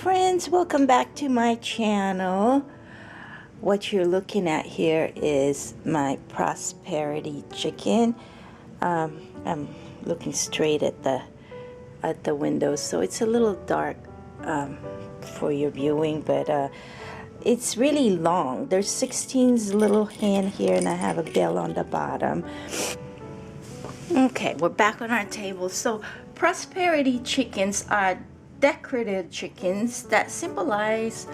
friends, welcome back to my channel. What you're looking at here is my Prosperity chicken. I'm looking straight at the window, so it's a little dark for your viewing, but it's really long. There's 16's little hand here, and I have a bell on the bottom. Okay, we're back on our table. So Prosperity chickens are decorative chickens that symbolize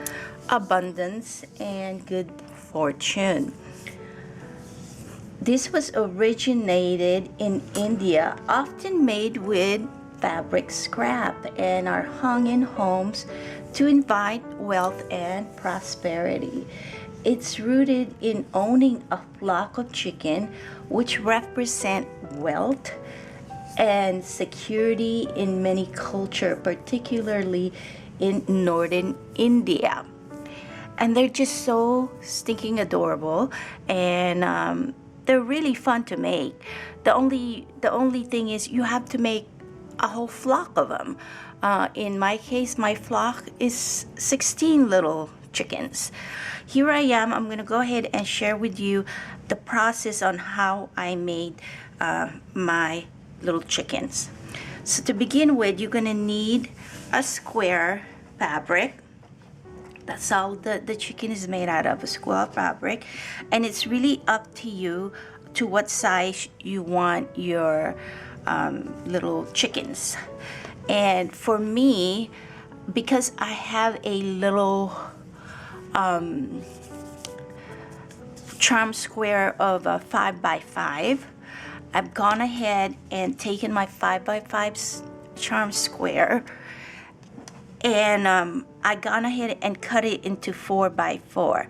abundance and good fortune. This was originated in India, often made with fabric scrap, and are hung in homes to invite wealth and prosperity. It's rooted in owning a flock of chicken, which represent wealth and security in many cultures, particularly in northern India. And they're just so stinking adorable, and they're really fun to make. The only thing is you have to make a whole flock of them. In my case, my flock is 16 little chickens. Here I am. I'm going to go ahead and share with you the process on how I made my little chickens. So to begin with, you're going to need a square fabric. That's all the chicken is made out of, a square fabric. And it's really up to you to what size you want your little chickens. And for me, because I have a little charm square of a 5x5, I've gone ahead and taken my 5x5 charm square, and I gone ahead and cut it into 4x4.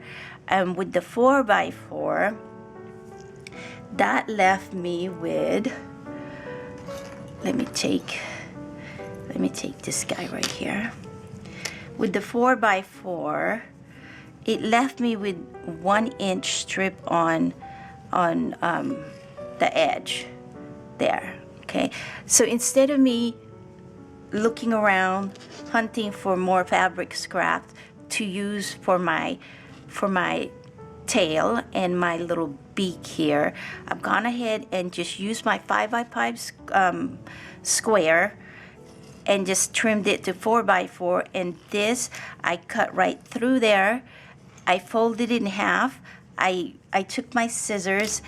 And with the 4x4, that left me with, let me take this guy right here. With the 4x4, it left me with 1-inch strip on the edge there. Okay, so instead of me looking around hunting for more fabric scrap to use for my tail and my little beak here, I've gone ahead and just used my 5x5 square and just trimmed it to 4x4, and this I cut right through there. I folded it in half. I took my scissors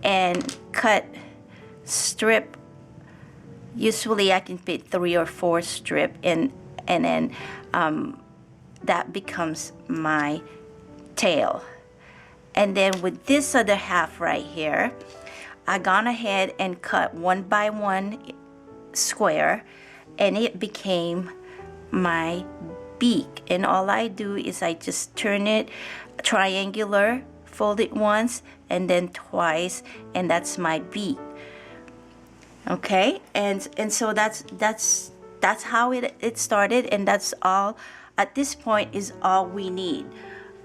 and cut strip. Usually I can fit 3 or 4 strip, and then that becomes my tail. And then with this other half right here, I gone ahead and cut 1x1 square, and it became my beak. And all I do is I just turn it triangular, fold it once and then twice, and that's my beak. Okay, and so that's how it started, and that's all at this point is all we need.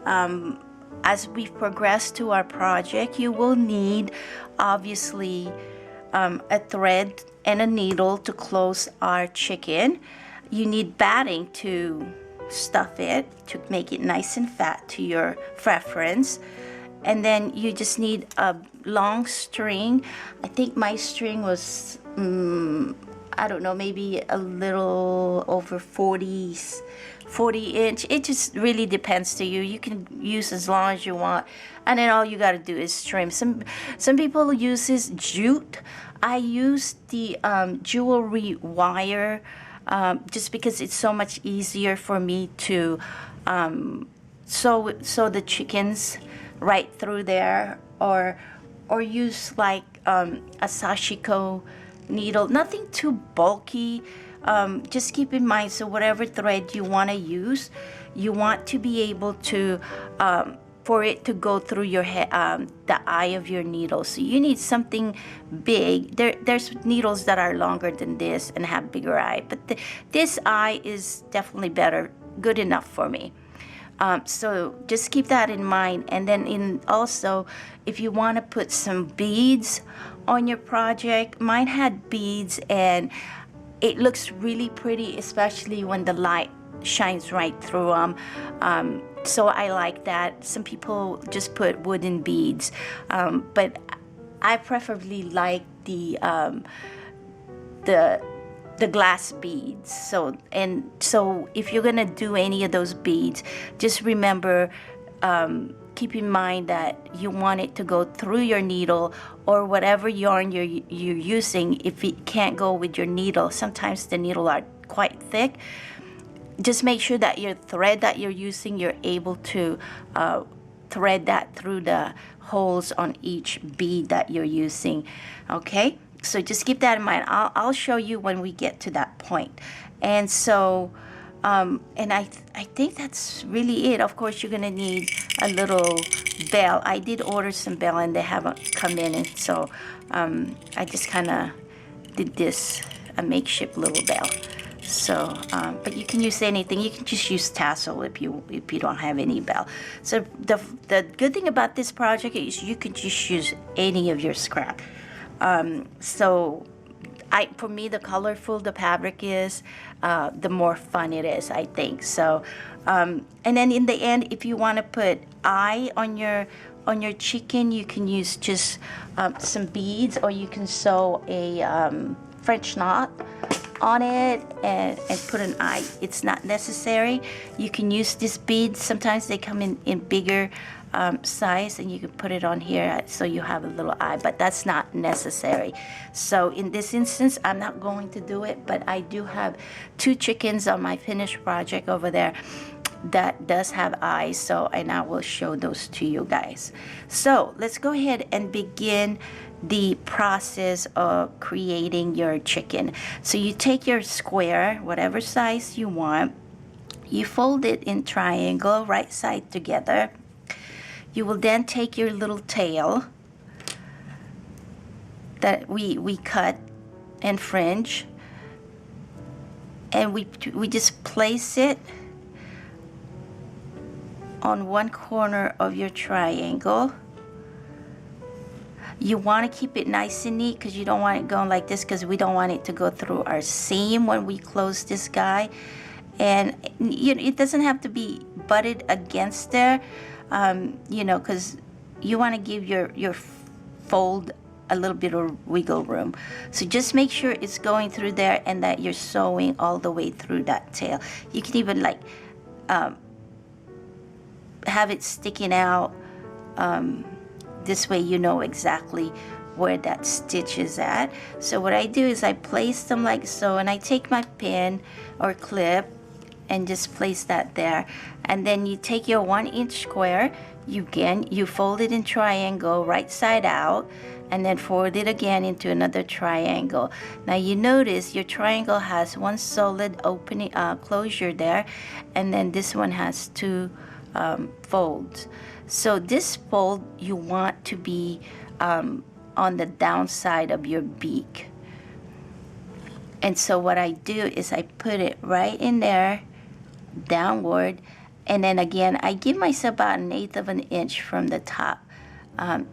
As we progress to our project, you will need obviously a thread and a needle to close our chicken. You need batting to stuff it, to make it nice and fat to your preference. And then you just need a long string. I think my string was, I don't know, maybe a little over 40 inch. It just really depends to you. You can use as long as you want. And then all you got to do is trim. Some people use this jute. I use the jewelry wire just because it's so much easier for me to sew the chickens right through there, or use like a sashiko needle. Nothing too bulky. Just keep in mind, so whatever thread you want to use, you want to be able to for it to go through your head, the eye of your needle. So you need something big. There's needles that are longer than this and have bigger eye, but this eye is definitely better, good enough for me. So just keep that in mind. And then also, if you want to put some beads on your project, mine had beads, and it looks really pretty, especially when the light shines right through them. So I like that. Some people just put wooden beads, but I preferably like the glass beads. So if you're gonna do any of those beads, just remember, keep in mind that you want it to go through your needle or whatever yarn you're using. If it can't go with your needle, sometimes the needle are quite thick, just make sure that your thread that you're using, you're able to thread that through the holes on each bead that you're using. Okay, so just keep that in mind. I'll show you when we get to that point. And so and I think that's really it. Of course, you're gonna need a little bell. I did order some bell and they haven't come in, and so I just kind of did this, a makeshift little bell. So but you can use anything. You can just use tassel if you don't have any bell. So the good thing about this project is you can just use any of your scrap. So for me, the colorful the fabric is, the more fun it is, I think. So, and then in the end, if you want to put eye on your chicken, you can use just some beads, or you can sew a French knot on it and put an eye. It's not necessary. You can use these beads. Sometimes they come in bigger size, and you can put it on here so you have a little eye, but that's not necessary. So in this instance, I'm not going to do it, but I do have 2 chickens on my finished project over there that does have eyes, so, and I will show those to you guys. So let's go ahead and begin the process of creating your chicken. So you take your square, whatever size you want, you fold it in triangle, right side together. You will then take your little tail that we cut and fringe, and we just place it on one corner of your triangle. You want to keep it nice and neat because you don't want it going like this, because we don't want it to go through our seam when we close this guy. And it doesn't have to be butted against there, because you want to give your fold a little bit of wiggle room. So just make sure it's going through there and that you're sewing all the way through that tail. You can even have it sticking out. This way you know exactly where that stitch is at. So what I do is I place them like so, and I take my pin or clip and just place that there. And then you take your 1-inch square, you fold it in triangle right side out, and then fold it again into another triangle. Now you notice your triangle has one solid opening closure there, and then this one has 2 folds. So this fold you want to be on the downside of your beak. And so what I do is I put it right in there, downward, and then again I give myself about 1/8 of an inch from the top,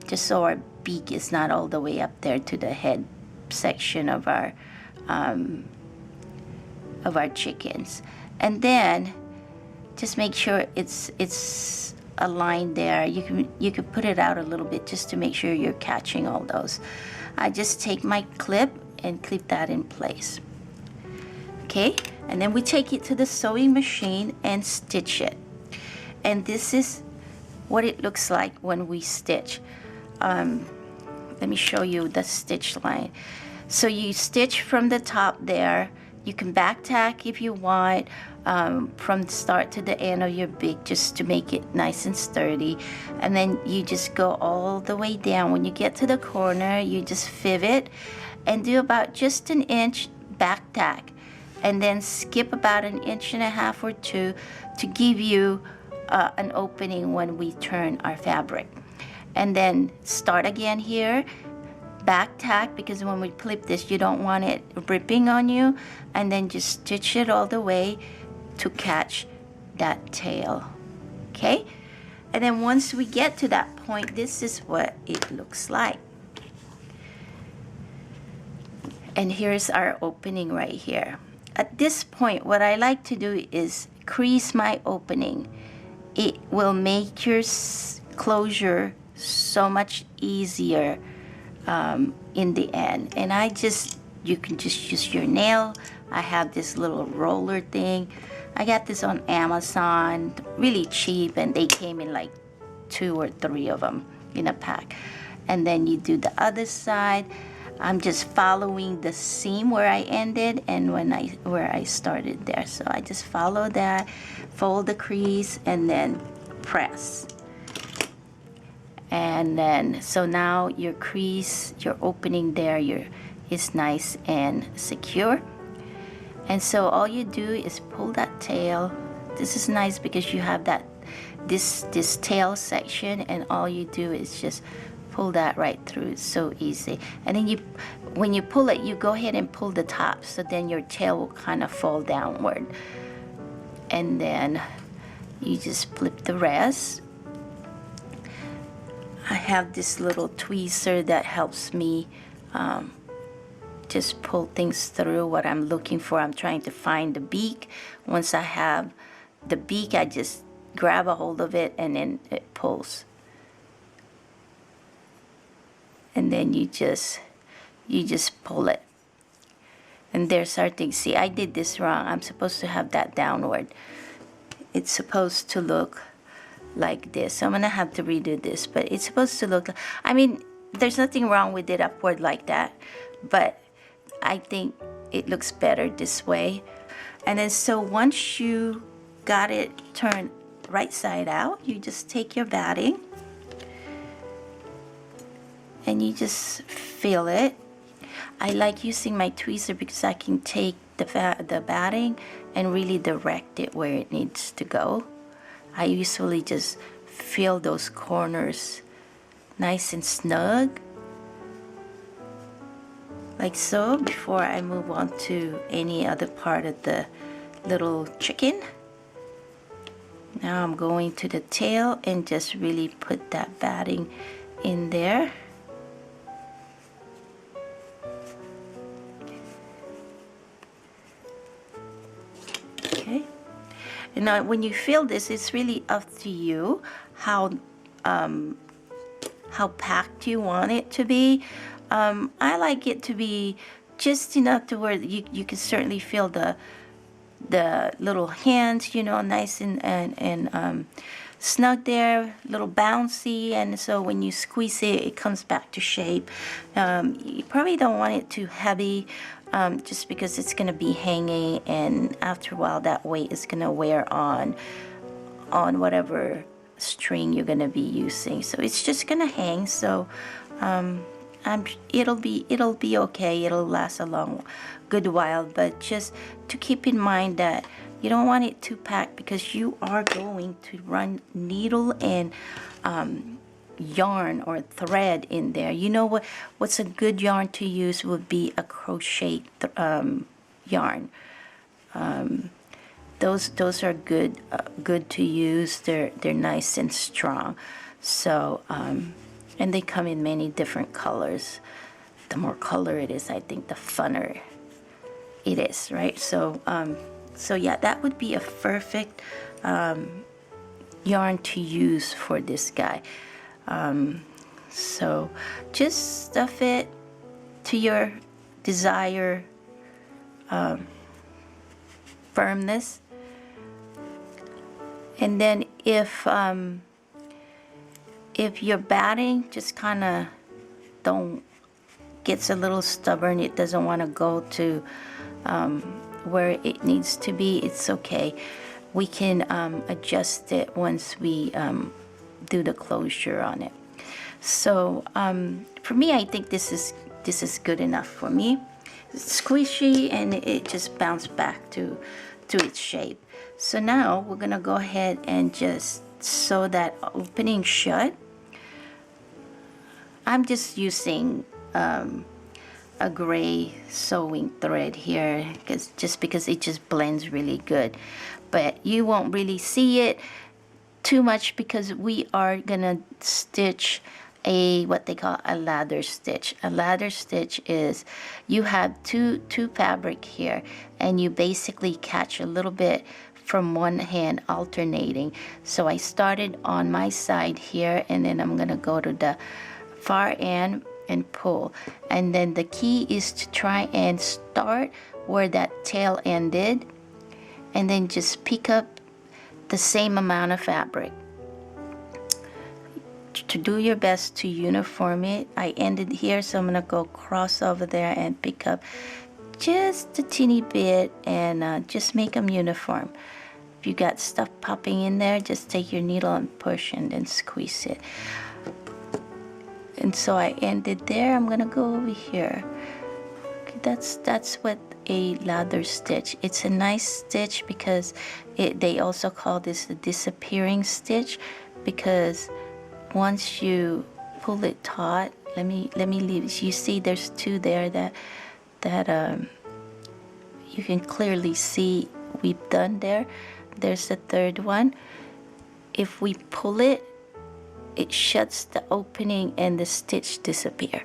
just so our beak is not all the way up there to the head section of our chickens. And then just make sure it's aligned there. You can put it out a little bit just to make sure you're catching all those. I just take my clip and clip that in place. Okay, and then we take it to the sewing machine and stitch it. And this is what it looks like when we stitch. Let me show you the stitch line. So you stitch from the top there. You can back tack if you want, from the start to the end of your beak, just to make it nice and sturdy. And then you just go all the way down. When you get to the corner, you just fib it and do about just 1 inch back tack, and then skip about 1.5 inches or 2 to give you an opening when we turn our fabric. And then start again here, back tack, because when we clip this you don't want it ripping on you, and then just stitch it all the way to catch that tail. Okay, and then once we get to that point, this is what it looks like. And here's our opening right here. at this point, what I like to do is crease my opening. It will make your closure so much easier in the end. And you can just use your nail. I have this little roller thing. I got this on Amazon, really cheap, and they came in like 2 or 3 of them in a pack. And then you do the other side. I'm just following the seam where I ended and where I started there. So I just follow that, fold the crease, and then press. And then, so now your crease, your opening there, is nice and secure. And so all you do is pull that tail. This is nice because you have this tail section, and all you do is just pull that right through. It's so easy. And then when you pull it, you go ahead and pull the top, so then your tail will kind of fall downward. And then you just flip the rest. I have this little tweezer that helps me just pull things through what I'm looking for. I'm trying to find the beak. Once I have the beak, I just grab a hold of it and then it pulls. And then you just pull it. And there's our thing. See, I did this wrong. I'm supposed to have that downward. It's supposed to look like this. So I'm gonna have to redo this, but it's supposed to look, I mean, there's nothing wrong with it upward like that, but I think it looks better this way. And then so once you got it turned right side out, you just take your batting and you just fill it. I like using my tweezer because I can take the batting and really direct it where it needs to go. I usually just fill those corners nice and snug, like so, before I move on to any other part of the little chicken. Now I'm going to the tail and just really put that batting in there. Okay. And now when you fill this, it's really up to you how packed you want it to be. I like it to be just enough to where you can certainly feel the little hands, you know, nice and snug there, little bouncy, and so when you squeeze it, it comes back to shape. You probably don't want it too heavy, just because it's going to be hanging, and after a while that weight is going to wear on whatever string you're going to be using. So it's just going to hang. So it'll be okay. It'll last a good while, but just to keep in mind that you don't want it too packed, because you are going to run needle and yarn or thread in there. You know what's a good yarn to use would be a crochet yarn. Those are good to use. They're nice and strong. So and they come in many different colors. The more color it is, I think the funner it is, right? So so yeah, that would be a perfect yarn to use for this guy. So just stuff it to your desired firmness. And then if your batting just kind of gets a little stubborn, it doesn't want to go to where it needs to be, it's okay. We can adjust it once we do the closure on it. So for me, I think this is good enough for me. It's squishy and it just bounced back to its shape. So now we're gonna go ahead and just sew that opening shut. I'm just using a gray sewing thread here because it just blends really good, but you won't really see it too much because we are gonna stitch what they call a ladder stitch. A ladder stitch is you have two fabric here, and you basically catch a little bit from one hand alternating. So I started on my side here, and then I'm gonna go to the far end and pull. And then the key is to try and start where that tail ended, and then just pick up the same amount of fabric. To do your best to uniform it. I ended here, so I'm gonna go cross over there and pick up just a teeny bit, and just make them uniform. If you got stuff popping in there, just take your needle and push and then squeeze it. And so I ended there. I'm gonna go over here. Okay, that's what a ladder stitch. It's a nice stitch because they also call this the disappearing stitch, because once you pull it taut, let me leave. You see, there's two there that you can clearly see we've done there. There's the third one. If we pull it, it shuts the opening and the stitch disappear.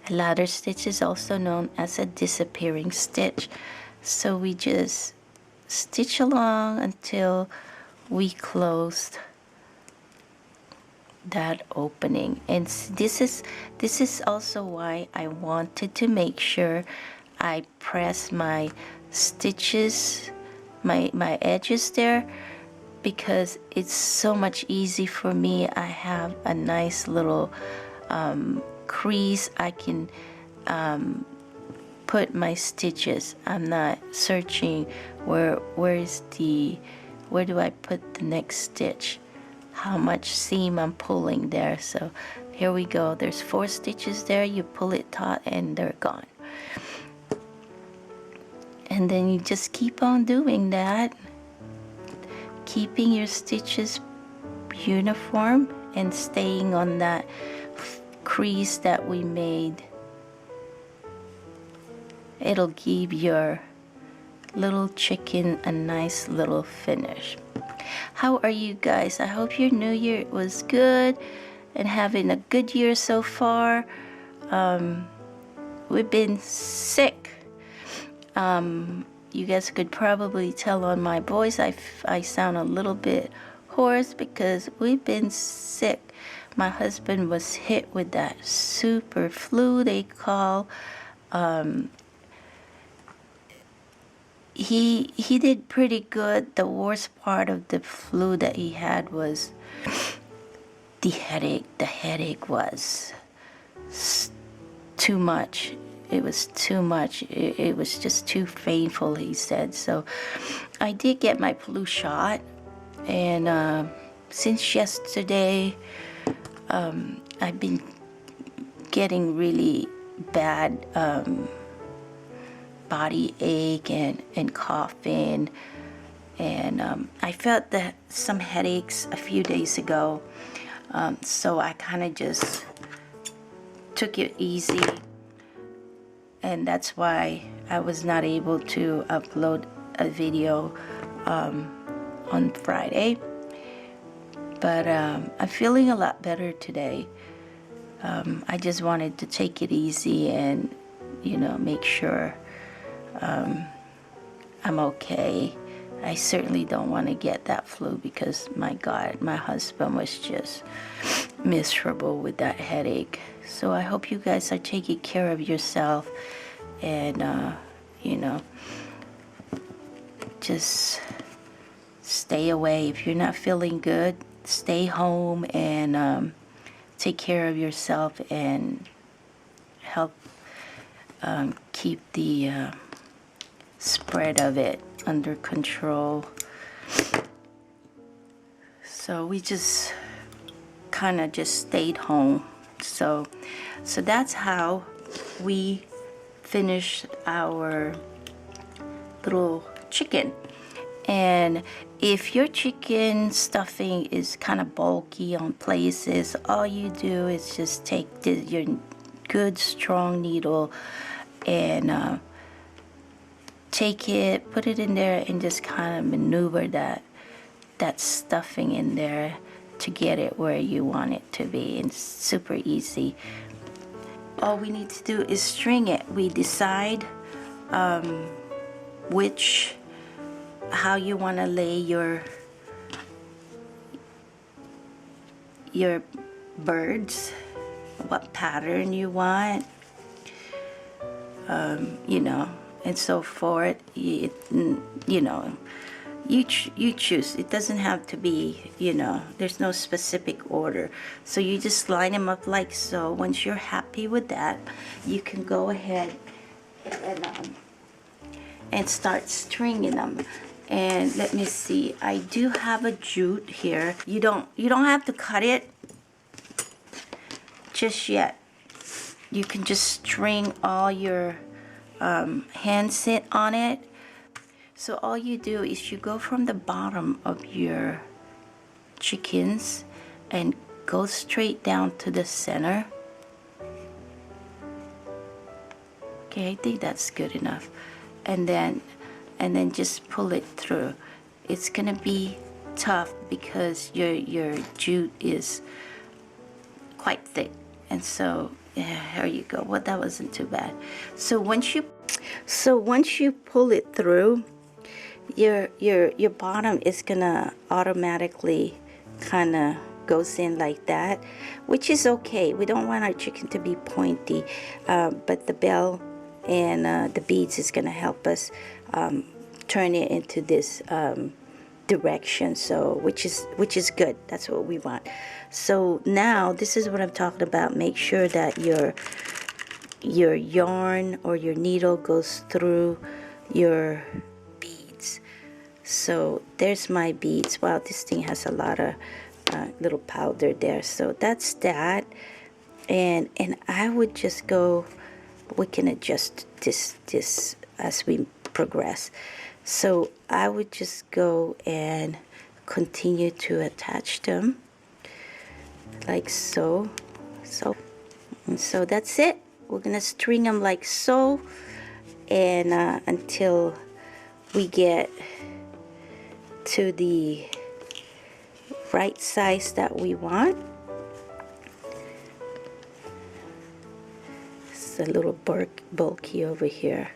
A ladder stitch is also known as a disappearing stitch. So we just stitch along until we closed that opening. And this is also why I wanted to make sure I press my stitches, my edges there, because it's so much easy for me. I have a nice little crease. I can put my stitches. I'm not searching where do I put the next stitch, how much seam I'm pulling there. So here we go. There's 4 stitches there. You pull it taut and they're gone. And then you just keep on doing that, keeping your stitches uniform and staying on that crease that we made. It'll give your little chicken a nice little finish. How are you guys? I hope your new year was good and having a good year so far. We've been sick. You guys could probably tell on my voice I sound a little bit hoarse because we've been sick. My husband was hit with that super flu they call. He did pretty good. The worst part of the flu that he had was the headache. The headache was too much. It was too much. It was just too painful, he said. So I did get my flu shot, and since yesterday I've been getting really bad body ache and coughing, and I felt some headaches a few days ago, so I kind of just took it easy, and that's why I was not able to upload a video on Friday. But I'm feeling a lot better today. I just wanted to take it easy and, make sure I'm okay. I certainly don't want to get that flu because, my God, my husband was just miserable with that headache. So I hope you guys are taking care of yourself and, just stay away. If you're not feeling good, stay home and take care of yourself and help keep the spread of it under control. So we just kind of just stayed home. So that's how we finished our little chicken. And if your chicken stuffing is kind of bulky on places, all you do is just take your good strong needle and take it, put it in there, and just kind of maneuver that stuffing in there to get it where you want it to be. It's super easy. All we need to do is string it. We decide how you want to lay your birds, what pattern you want, you know, and so forth. You know, you choose. It doesn't have to be, you know, there's no specific order. So you just line them up like so. Once you're happy with that, you can go ahead and start stringing them. And let me see, I do have a jute here. You don't have to cut it just yet. You can just string all your hand sit on it. So all you do is you go from the bottom of your chickens and go straight down to the center. Okay, I think that's good enough. And then just pull it through. It's gonna be tough because your jute is quite thick, and so yeah, there you go. Well, that wasn't too bad. So once you pull it through, your bottom is gonna automatically kind of goes in like that, which is okay. We don't want our chicken to be pointy, but the bell and the beads is gonna help us turn it into this direction, so which is good. That's what we want. So now this is what I'm talking about. Make sure that your yarn or your needle goes through your beads. So there's my beads. Wow, this thing has a lot of little powder there. So that's that. And I would just go, we can adjust this as we progress. So I would just go and continue to attach them like so. And so that's it. We're gonna string them like so, and until we get to the right size that we want. It's a little bulky over here.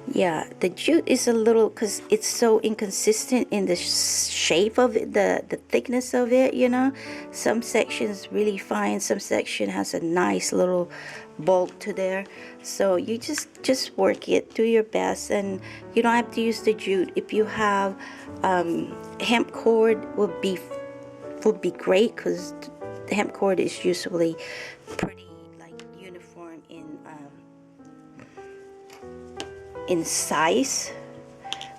Yeah, the jute is a little, because it's so inconsistent in the shape of it, the thickness of it, you know. Some sections really fine, some section has a nice little bulk to there. So you just work it, do your best, and you don't have to use the jute. If you have hemp cord, would be great, because the hemp cord is usually pretty uniform in size.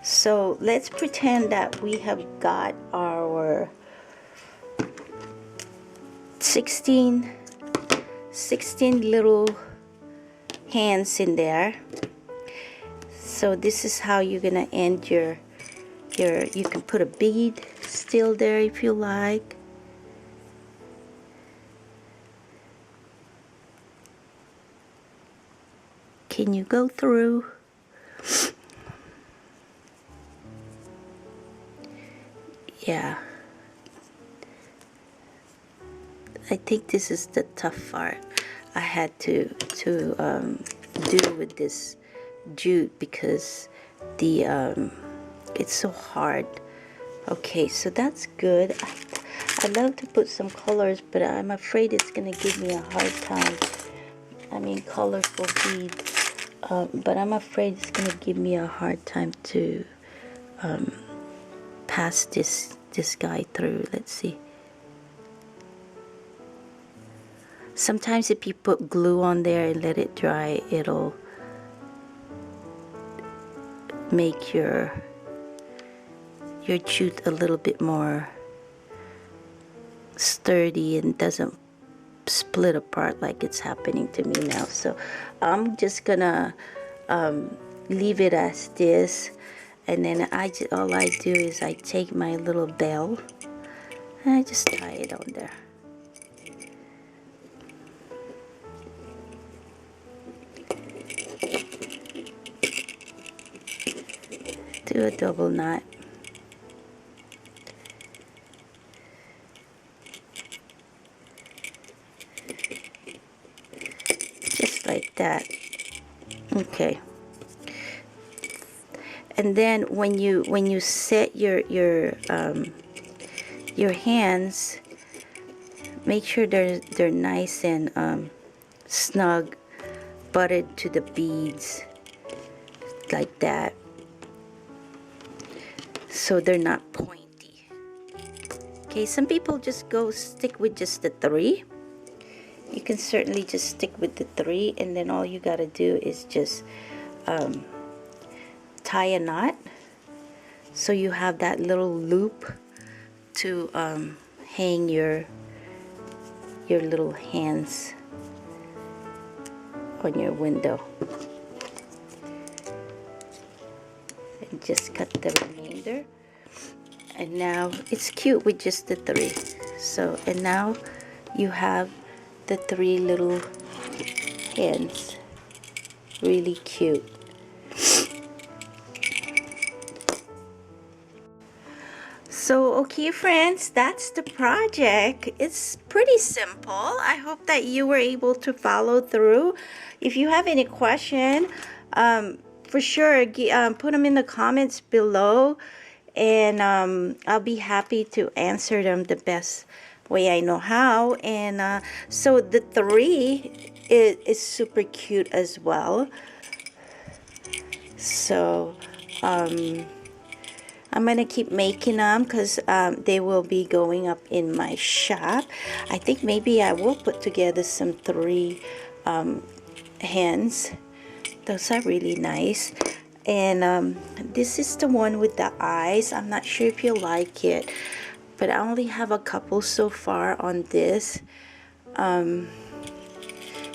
So let's pretend that we have got our 16 little hands in there. So this is how you're gonna end your you can put a bead still there if you like. Can you go through? Yeah, I think this is the tough part I had to do with this jute, because the it's so hard. Okay, so that's good. I love to put some colors, but I'm afraid it's gonna give me a hard time. I mean, colorful beads, but I'm afraid it's gonna give me a hard time to pass this guy through. Let's see. Sometimes if you put glue on there and let it dry, it'll make your jute a little bit more sturdy and doesn't split apart like it's happening to me now. So I'm just gonna leave it as this, and then all I do is I take my little bell and I just tie it on there. Do a double knot. that. Okay. And then when you set your hands, make sure they're nice and snug, butted to the beads like that, so they're not pointy. Okay, some people just stick with just the 3. You can certainly just stick with the 3, and then all you gotta do is just tie a knot, so you have that little loop to hang your little hands on your window. And just cut the remainder. And now it's cute with just the 3. So, and now you have the 3 little hands. Really cute. So, okay friends, that's the project. It's pretty simple. I hope that you were able to follow through. If you have any question, for sure, put them in the comments below, and I'll be happy to answer them the best way I know how. And so the 3 is super cute as well. So I'm gonna keep making them because they will be going up in my shop. I think maybe I will put together some 3 hands. Those are really nice. And this is the one with the eyes. I'm not sure if you like it, but I only have a couple so far on this.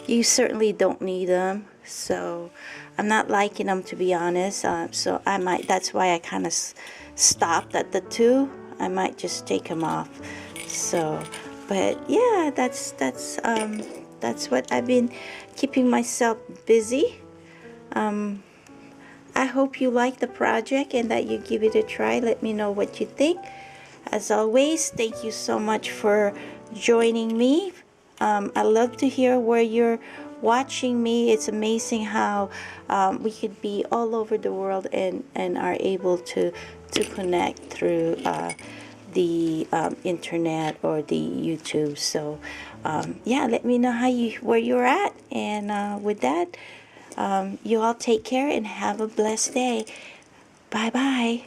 You certainly don't need them, so I'm not liking them, to be honest. So I might, that's why I kind of stopped at the 2. I might just take them off. So, but yeah, that's what I've been keeping myself busy. I hope you like the project and that you give it a try. Let me know what you think. As always, thank you so much for joining me. I love to hear where you're watching me. It's amazing how we could be all over the world and are able to connect through the internet or the YouTube. So yeah, let me know where you're at. And with that, you all take care and have a blessed day. Bye bye.